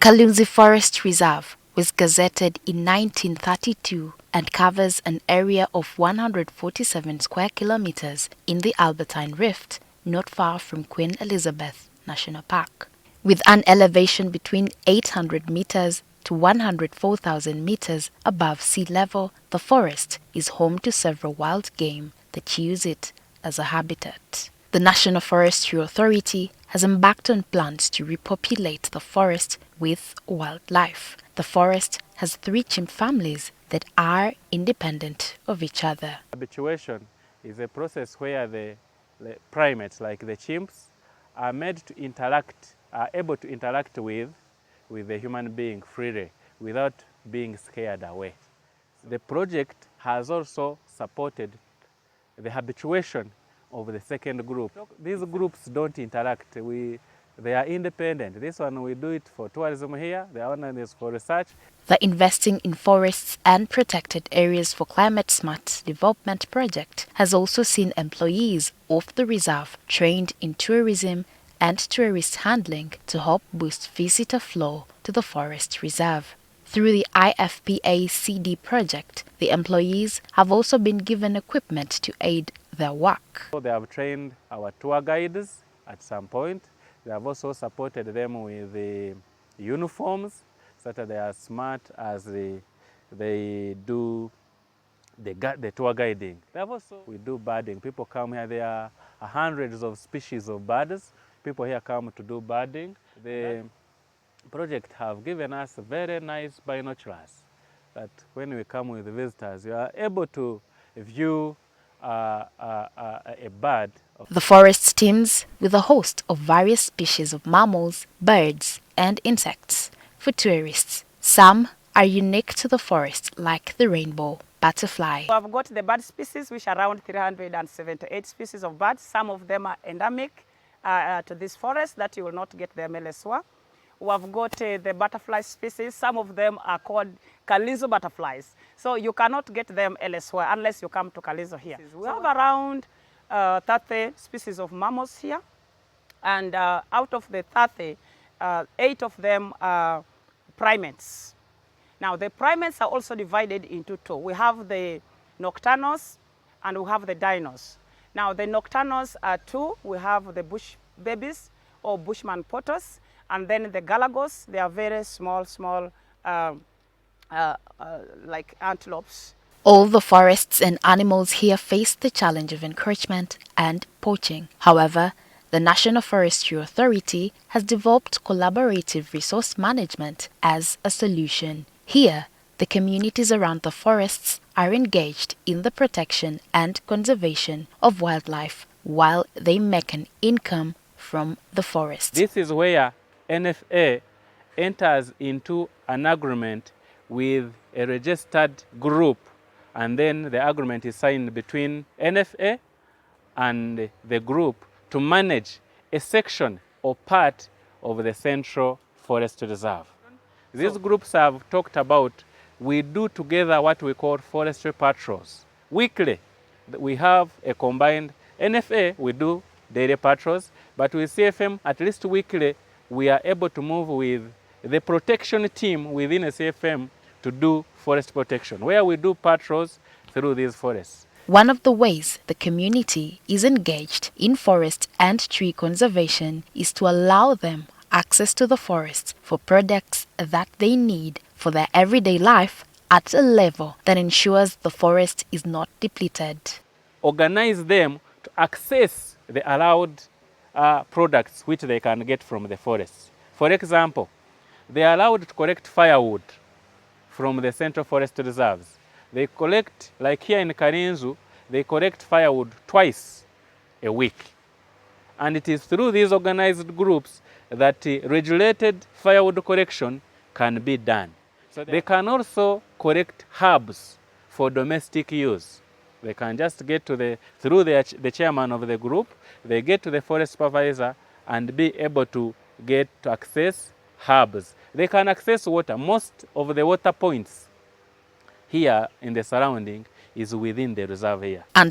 Kalunzi Forest Reserve was gazetted in 1932 and covers an area of 147 square kilometers in the Albertine Rift, not far from Queen Elizabeth National Park. With an elevation between 800 meters to 104,000 meters above sea level, the forest is home to several wild game that use it as a habitat. The National Forestry Authority has embarked on plans to repopulate the forest with wildlife. The forest has 3 chimp families that are independent of each other. Habituation is a process where the primates, like the chimps, are made to interact, are able to interact with the human being freely without being scared away. The project has also supported the habituation of the second group. These groups don't interact. They are independent. This one we do it for tourism here, the other one is for research. The Investing in Forests and Protected Areas for Climate Smart Development project has also seen employees of the reserve trained in tourism and tourist handling to help boost visitor flow to the forest reserve. Through the IFPA-CD project, the employees have also been given equipment to aid their work. So they have trained our tour guides at some point. They have also supported them with the uniforms so that they are smart as they do the tour guiding. We do birding. People come here, there are hundreds of species of birds. People here come to do birding. The project have given us very nice binoculars that when we come with visitors, you are able to view a bird. The forest teems with a host of various species of mammals, birds, and insects for tourists. Some are unique to the forest, like the rainbow butterfly. We have got the bird species, which are around 378 species of birds. Some of them are endemic to this forest that you will not get them elsewhere. We have got the butterfly species. Some of them are called Kalunzi butterflies. So you cannot get them elsewhere unless you come to Kalunzi here. We have around 30 species of mammals here. And out of the 30, 8 of them are primates. Now the primates are also divided into 2. We have the nocturnals and we have the dinos. Now the nocturnals are 2. We have the bush babies or bushman potters. And then the galagos, they are very small, like antelopes. All the forests and animals here face the challenge of encroachment and poaching. However, the National Forestry Authority has developed collaborative resource management as a solution. Here, the communities around the forests are engaged in the protection and conservation of wildlife while they make an income from the forest. This is where NFA enters into an agreement with a registered group, and then the agreement is signed between NFA and the group to manage a section or part of the Central Forest Reserve. These groups have talked about, we do together what we call forestry patrols. Weekly, we have a combined NFA, we do daily patrols, but with CFM, at least weekly, we are able to move with the protection team within a CFM to do forest protection, where we do patrols through these forests. One of the ways the community is engaged in forest and tree conservation is to allow them access to the forest for products that they need for their everyday life at a level that ensures the forest is not depleted. Organize them to access the allowed products which they can get from the forest. For example, they are allowed to collect firewood from the Central Forest Reserves. They collect, like here in Kalunzi, they collect firewood twice a week. And it is through these organized groups that regulated firewood collection can be done. So they can also collect herbs for domestic use. They can just get to through the chairman of the group, they get to the forest supervisor and be able to get to access herbs. They can access water. Most of the water points here in the surrounding is within the reserve here. And